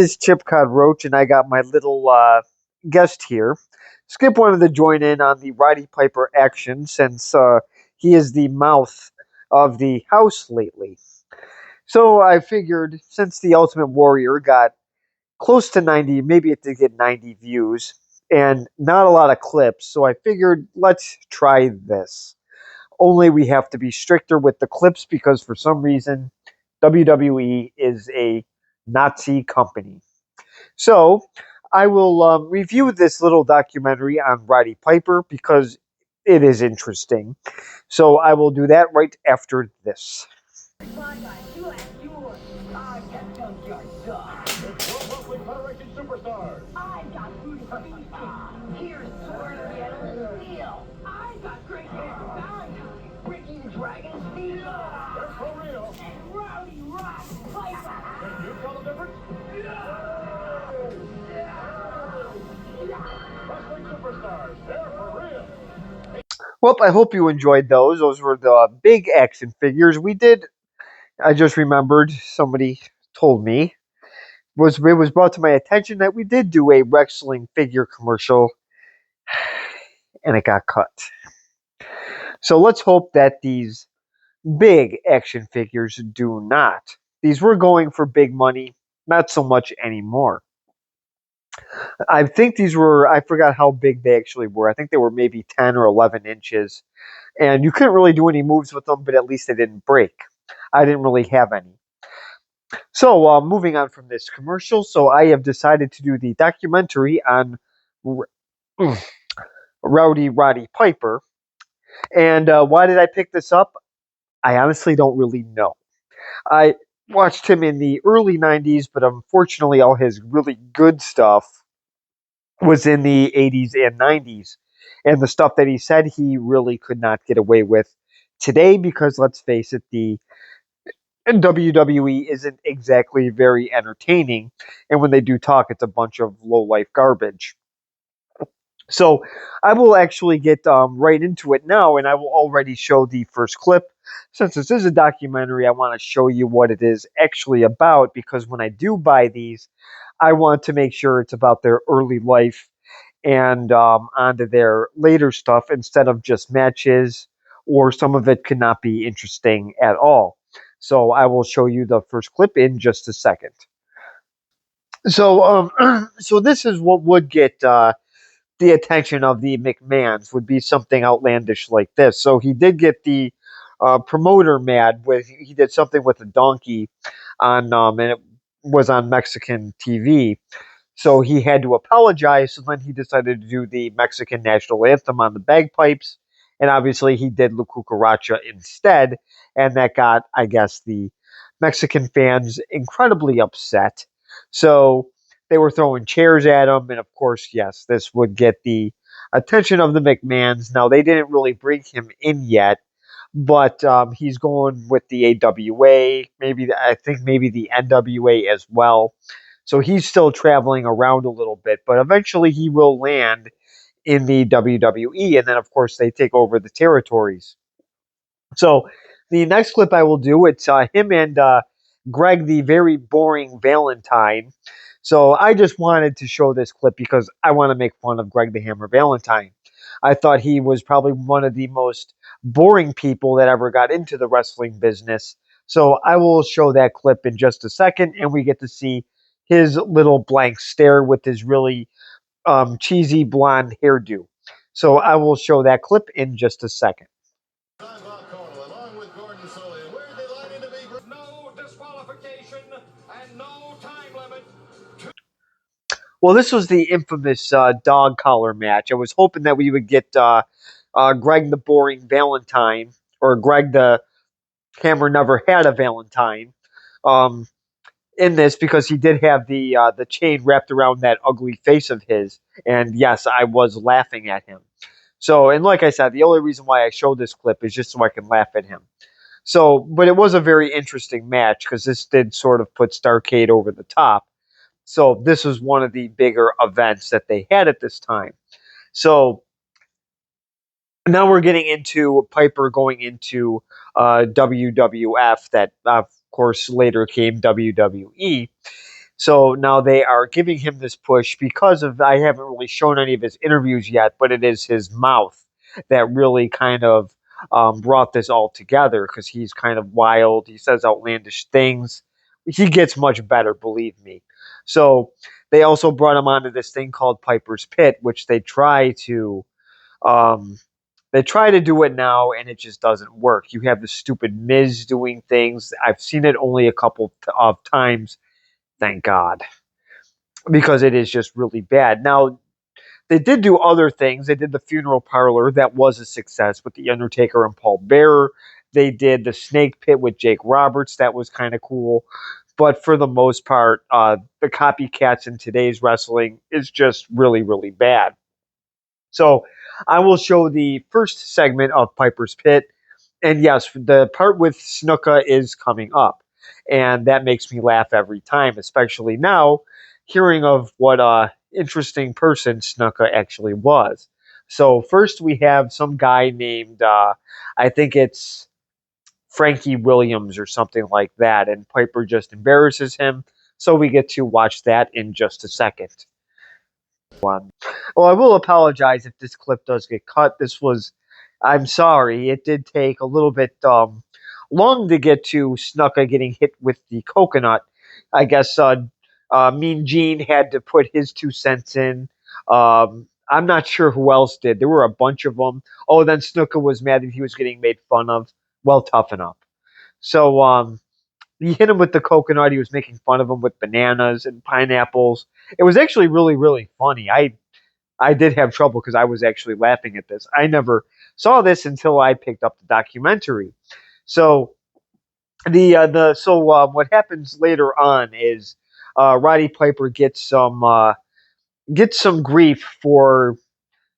This is Chip Cod Roach, and I got my little guest here. Skip wanted to join in on the Roddy Piper action since he is the mouth of the house lately. So I figured since the Ultimate Warrior got close to 90, maybe it did get 90 views, and not a lot of clips, so I figured let's try this. Only we have to be stricter with the clips because for some reason WWE is a Nazi company. So I will review this little documentary on Roddy Piper because it is interesting. So I will do that right after this. Superstars. I've got food for feasting. Here's Sword of the Endless Steel. I've got great hair Valentine. Ricky the Dragon Steel. They're for real. And Rowdy Rock Piper. Can you tell the difference? Wrestling superstars. They're for real. Well, I hope you enjoyed those. Those were the big action figures we did. I just remembered somebody told me it was brought to my attention that we did do a wrestling figure commercial and it got cut. So let's hope that these big action figures do not. These were going for big money, not so much anymore. I think these were, I forgot how big they actually were. I think they were maybe 10 or 11 inches. And you couldn't really do any moves with them, but at least they didn't break. I didn't really have any. So, moving on from this commercial, so I have decided to do the documentary on Roddy Piper. And why did I pick this up? I honestly don't really know. I watched him in the early 90s, but unfortunately, all his really good stuff was in the 80s and 90s. And the stuff that he said he really could not get away with today because, let's face it, the WWE isn't exactly very entertaining. And when they do talk, it's a bunch of low life garbage. So I will actually get right into it now, and I will already show the first clip. Since this is a documentary, I want to show you what it is actually about because when I do buy these, I want to make sure it's about their early life and onto their later stuff instead of just matches, or some of it could not be interesting at all. So I will show you the first clip in just a second. So, so this is what would get the attention of the McMahons would be something outlandish like this. So he did get the promoter mad with he did something with a donkey on and it was on Mexican TV. So he had to apologize. So then he decided to do the Mexican national anthem on the bagpipes, and obviously he did La Cucaracha instead, and that got, I guess, the Mexican fans incredibly upset. So they were throwing chairs at him, and of course, yes, this would get the attention of the McMahons. Now they didn't really bring him in yet, but he's going with the AWA, maybe I think maybe the NWA as well. So he's still traveling around a little bit, but eventually he will land in the WWE, and then of course they take over the territories. So the next clip I will do, it's him and Greg, the very boring Valentine. So I just wanted to show this clip because I want to make fun of Greg the Hammer Valentine. I thought he was probably one of the most boring people that ever got into the wrestling business. So I will show that clip in just a second, and we get to see his little blank stare with his really cheesy blonde hairdo. So I will show that clip in just a second. Well, this was the infamous dog collar match. I was hoping that we would get Greg the Boring Valentine, or Greg the Hammer Never Had a Valentine, um, in this because he did have the chain wrapped around that ugly face of his. And yes, I was laughing at him. So, and like I said, the only reason why I showed this clip is just so I can laugh at him. So, but it was a very interesting match because this did sort of put Starrcade over the top. So this was one of the bigger events that they had at this time. So now we're getting into Piper going into WWF, that of course later came WWE. So now they are giving him this push because of, I haven't really shown any of his interviews yet, but it is his mouth that really kind of brought this all together because he's kind of wild. He says outlandish things. He gets much better, believe me. So they also brought him onto this thing called Piper's Pit, which um, they try to do it now, and it just doesn't work. You have the stupid Miz doing things. I've seen it only a couple of times, thank God, because it is just really bad. Now, they did do other things. They did the funeral parlor, that was a success with The Undertaker and Paul Bearer. They did the Snake Pit with Jake Roberts, that was kind of cool. But for the most part, the copycats in today's wrestling is just really, really bad. So I will show the first segment of Piper's Pit. And yes, the part with Snuka is coming up. And that makes me laugh every time, especially now, hearing of what a interesting person Snuka actually was. So first we have some guy named, I think it's Frankie Williams or something like that, and Piper just embarrasses him. So we get to watch that in just a second. Well, I will apologize if this clip does get cut. I'm sorry. It did take a little bit long to get to Snuka getting hit with the coconut. I guess Mean Gene had to put his 2 cents in. I'm not sure who else did. There were a bunch of them. Oh, then Snuka was mad that he was getting made fun of. Well, toughen up. So he hit him with the coconut. He was making fun of him with bananas and pineapples. It was actually really, really funny. I did have trouble because I was actually laughing at this. I never saw this until I picked up the documentary. So what happens later on is Roddy Piper gets some grief for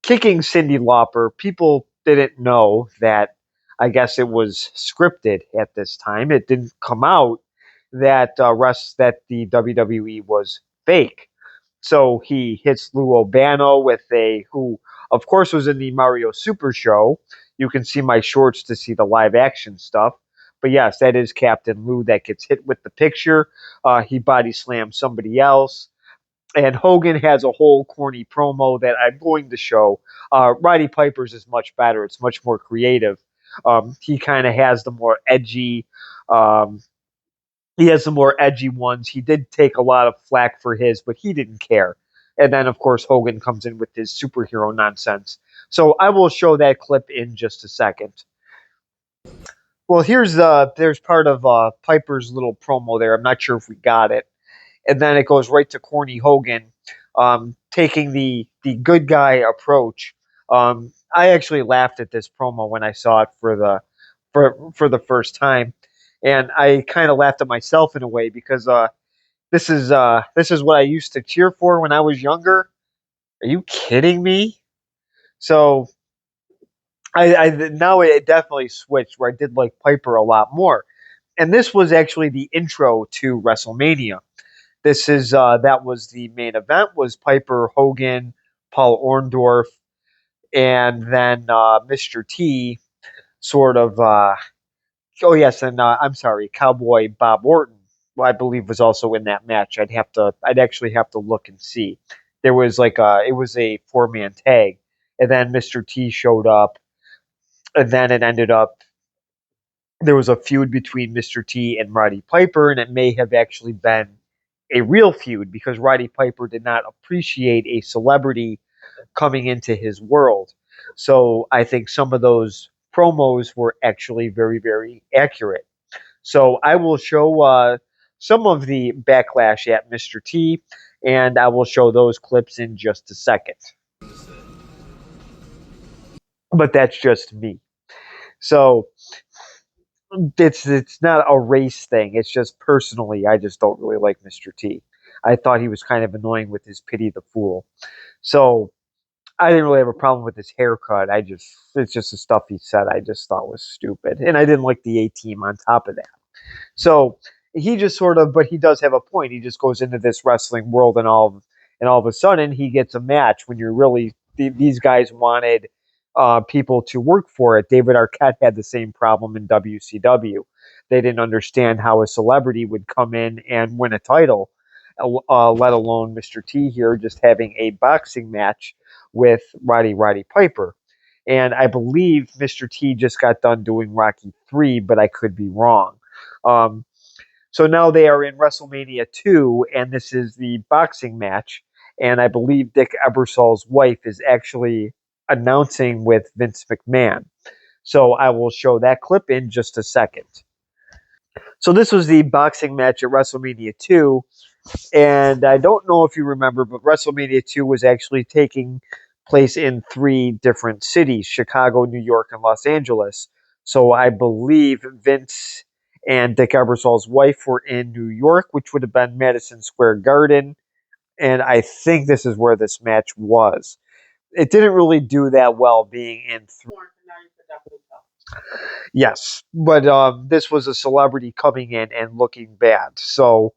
kicking Cyndi Lauper. People didn't know that. I guess it was scripted at this time. It didn't come out that that the WWE was fake. So he hits Lou Albano with who of course was in the Mario Super Show. You can see my shorts to see the live action stuff. But yes, that is Captain Lou that gets hit with the picture. He body slams somebody else. And Hogan has a whole corny promo that I'm going to show. Roddy Piper's is much better. It's much more creative. He kind of has the more edgy um, he has some more edgy ones. He did take a lot of flack for his, but he didn't care. And then, of course, Hogan comes in with his superhero nonsense. So I will show that clip in just a second. Well, there's part of Piper's little promo there. I'm not sure if we got it, and then it goes right to corny Hogan taking the good guy approach. I actually laughed at this promo when I saw it for the first time, and I kind of laughed at myself in a way because this is what I used to cheer for when I was younger. Are you kidding me? So I now it definitely switched where I did like Piper a lot more, and this was actually the intro to WrestleMania. This is that was the main event was Piper, Hogan, Paul Orndorff, and then Mr. T sort of oh yes, and I'm sorry, Cowboy Bob Orton, who I believe was also in that match. I'd actually have to look and see. There was it was a 4-man tag, and then Mr. T showed up, and then it ended up there was a feud between Mr. T and Roddy Piper, and it may have actually been a real feud because Roddy Piper did not appreciate a celebrity coming into his world. So I think some of those promos were actually very, very accurate. So I will show some of the backlash at Mr. T, and I will show those clips in just a second. But that's just me. So it's not a race thing. It's just personally, I just don't really like Mr. T. I thought he was kind of annoying with his pity the fool. So I didn't really have a problem with his haircut. It's just the stuff he said I just thought was stupid, and I didn't like the A Team on top of that. So he just sort of, but he does have a point. He just goes into this wrestling world, and all of a sudden he gets a match when you're really these guys wanted people to work for it. David Arquette had the same problem in WCW. They didn't understand how a celebrity would come in and win a title, let alone Mr. T here just having a boxing match with Roddy Piper. And I believe Mr. T just got done doing Rocky 3, but I could be wrong. Um, so now they are in WrestleMania 2, and this is the boxing match. And I believe Dick Ebersol's wife is actually announcing with Vince McMahon. So I will show that clip in just a second. So this was the boxing match at WrestleMania 2. And I don't know if you remember, but WrestleMania 2 was actually taking place in three different cities: Chicago, New York, and Los Angeles. So I believe Vince and Dick Ebersol's wife were in New York, which would have been Madison Square Garden. And I think this is where this match was. It didn't really do that well being in three. Yes, but this was a celebrity coming in and looking bad. So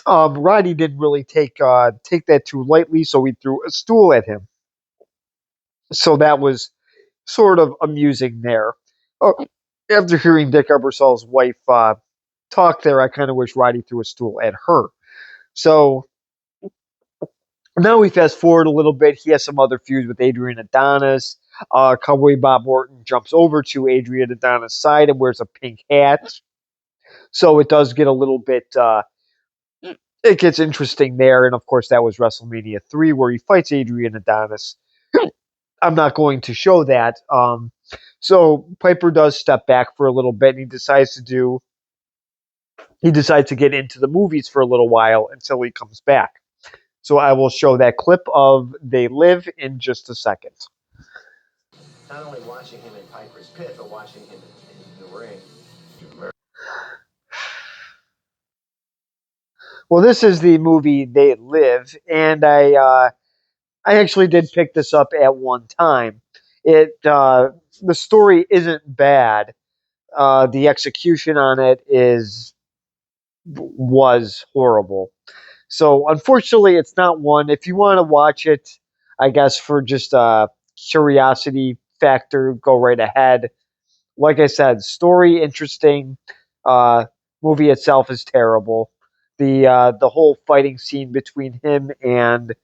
Roddy didn't really take that too lightly, so he threw a stool at him. So that was sort of amusing there. Uh, After hearing Dick Ebersol's wife talk there, I kind of wish Roddy threw a stool at her. So now we fast forward a little bit. He has some other feuds with Adrian Adonis. Cowboy Bob Orton jumps over to Adrian Adonis' side and wears a pink hat. So it does get a little bit it gets interesting there. And of course, that was WrestleMania 3 where he fights Adrian Adonis. I'm not going to show that. So Piper does step back for a little bit and he decides to get into the movies for a little while until he comes back. So I will show that clip of They Live in just a second. Not only watching him in Piper's Pit, but watching him in the ring. Well, this is the movie They Live, and I actually did pick this up at one time. The story isn't bad. The execution on it is was horrible. So unfortunately, it's not one. If you want to watch it, I guess for just a curiosity factor, go right ahead. Like I said, story interesting. Uh, Movie itself is terrible. The whole fighting scene between him and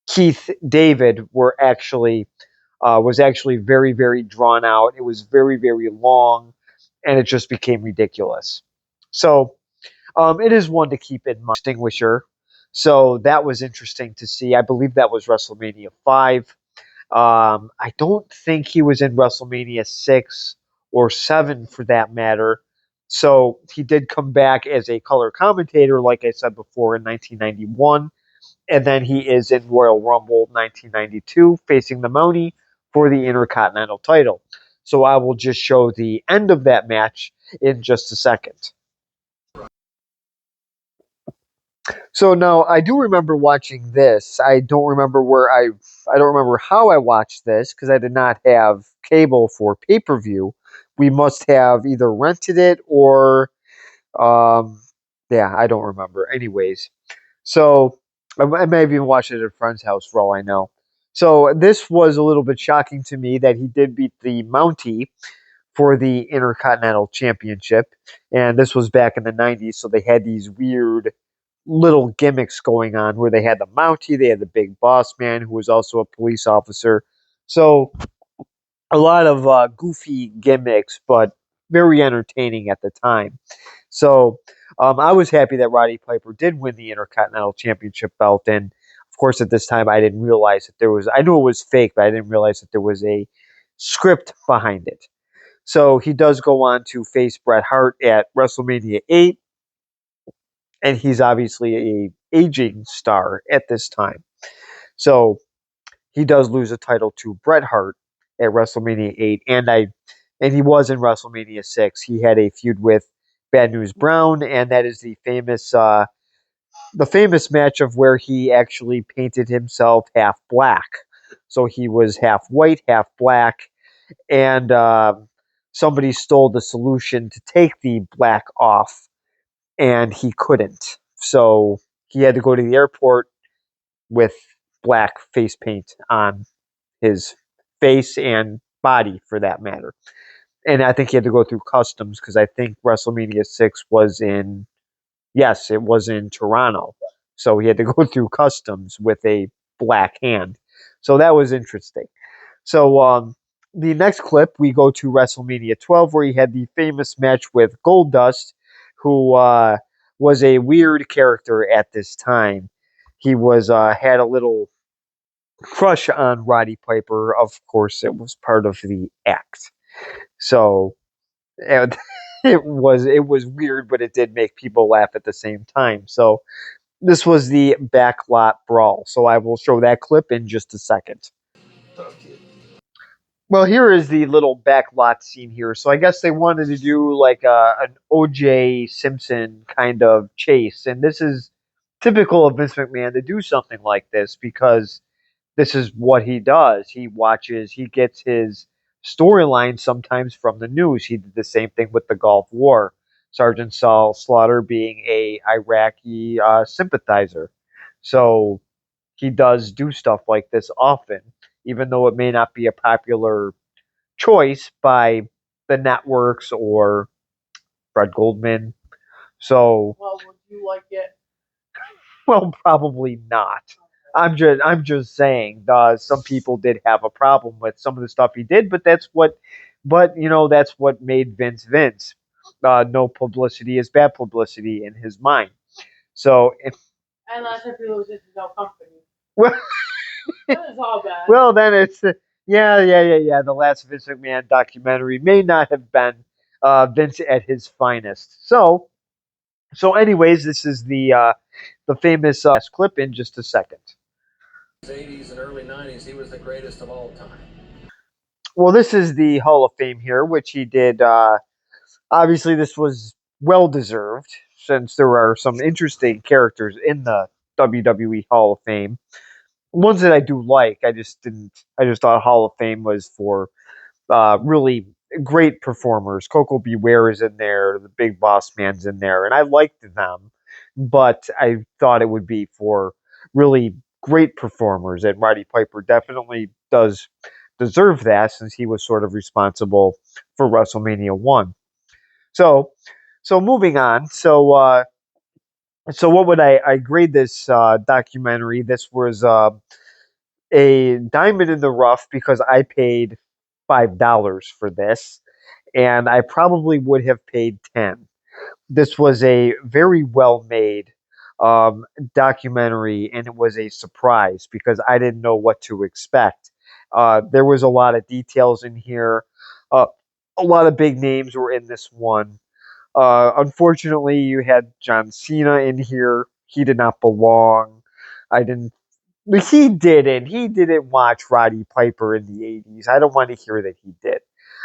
Keith David was actually very drawn out. It was very long, and it just became ridiculous. So it is one to keep in mind. Extinguisher. So that was interesting to see. I believe that was WrestleMania 5. I don't think he was in WrestleMania 6 or 7 for that matter. So he did come back as a color commentator, like I said before, in 1991. And then he is in Royal Rumble 1992, facing the Mountie for the Intercontinental title. So I will just show the end of that match in just a second. So now I do remember watching this. I don't remember how I watched this because I did not have cable for pay-per-view. We must have either rented it or um yeah, I don't remember. Anyways, so I may have even watched it at a friend's house for all I know. So this was a little bit shocking to me that he did beat the Mountie for the Intercontinental Championship. And this was back in the 90s, so they had these weird little gimmicks going on where they had the Mountie, they had the big boss man who was also a police officer. So a lot of goofy gimmicks, but very entertaining at the time. So I was happy that Roddy Piper did win the Intercontinental Championship belt. And of course, at this time, I didn't realize that I knew it was fake, but I didn't realize that there was a script behind it. So he does go on to face Bret Hart at WrestleMania 8, and he's obviously a aging star at this time. So he does lose a title to Bret Hart at WrestleMania 8, and he was in WrestleMania 6. He had a feud with Bad News Brown, and that is the famous match of where he actually painted himself half black. So he was half white, half black, and somebody stole the solution to take the black off, and he couldn't. So he had to go to the airport with black face paint on his face and body, for that matter. And I think he had to go through customs because I think WrestleMania 6 was in Yes, it was in Toronto. So he had to go through customs with a black hand. So that was interesting. So the next clip, we go to WrestleMania 12, where he had the famous match with Goldust, who was a weird character at this time. He was had a little crush on Roddy Piper. Of course, it was part of the act. So and it was weird, but it did make people laugh at the same time. So this was the backlot brawl. So I will show that clip in just a second. Well, here is the little backlot scene here. So I guess they wanted to do like an OJ Simpson kind of chase, and this is typical of Vince McMahon to do something like this because this is what he does. He gets his storyline sometimes from the news. He did the same thing with the Gulf War. Sergeant Saul Slaughter being a Iraqi sympathizer, so he does do stuff like this often, even though it may not be a popular choice by the networks or Fred Goldman. So, well, would you like it? Well, probably not. I'm just saying. Some people did have a problem with some of the stuff he did, but that's what made Vince Vince. No publicity is bad publicity in his mind. So, unless if he loses his own company. Well, that's all bad. Well, then it's yeah. The last Vince McMahon documentary may not have been Vince at his finest. Anyways, this is the famous clip in just a second. 80s and early 90s, he was the greatest of all time. Well, this is the Hall of Fame here, which he did. Obviously, this was well deserved since there are some interesting characters in the WWE Hall of Fame. Ones that I do like. I just didn't. I just thought Hall of Fame was for really great performers. Coco Beware is in there. The Big Boss Man's in there, and I liked them, but I thought it would be for really great performers. And Roddy Piper definitely does deserve that since he was sort of responsible for WrestleMania 1. So, so moving on. So what would I grade this documentary? This was a diamond in the rough because I paid $5 for this, and I probably would have paid 10. This was a very well made um, documentary, and it was a surprise because I didn't know what to expect. There was a lot of details in here. Uh, a lot of big names were in this one. Unfortunately, you had John Cena in here. He did not belong. I didn't. He didn't. He didn't watch Roddy Piper in the 80s. I don't want to hear that he did.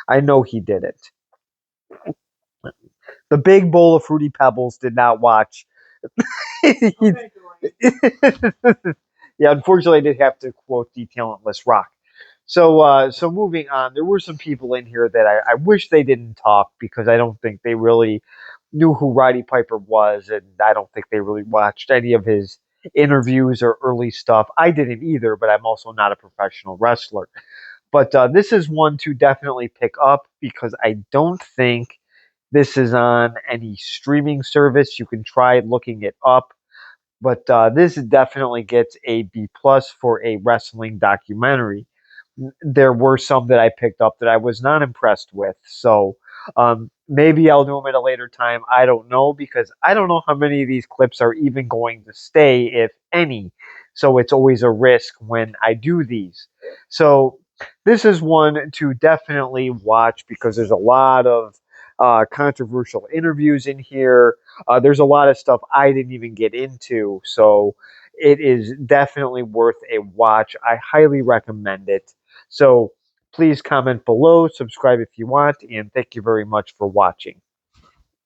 I know he didn't. The big bowl of Fruity Pebbles did not watch. He- yeah, unfortunately, I did have to quote the talentless Rock. So moving on, there were some people in here that I wish they didn't talk because I don't think they really knew who Roddy Piper was, and I don't think they really watched any of his interviews or early stuff. I didn't either, but I'm also not a professional wrestler. But this is one to definitely pick up because I don't think this is on any streaming service. You can try looking it up, but this definitely gets a B plus for a wrestling documentary. There were some that I picked up that I was not impressed with. So maybe I'll do them at a later time. I don't know because I don't know how many of these clips are even going to stay, if any. So it's always a risk when I do these. So this is one to definitely watch because there's a lot of controversial interviews in here. There's a lot of stuff I didn't even get into. So it is definitely worth a watch. I highly recommend it. So please comment below, subscribe if you want, and thank you very much for watching.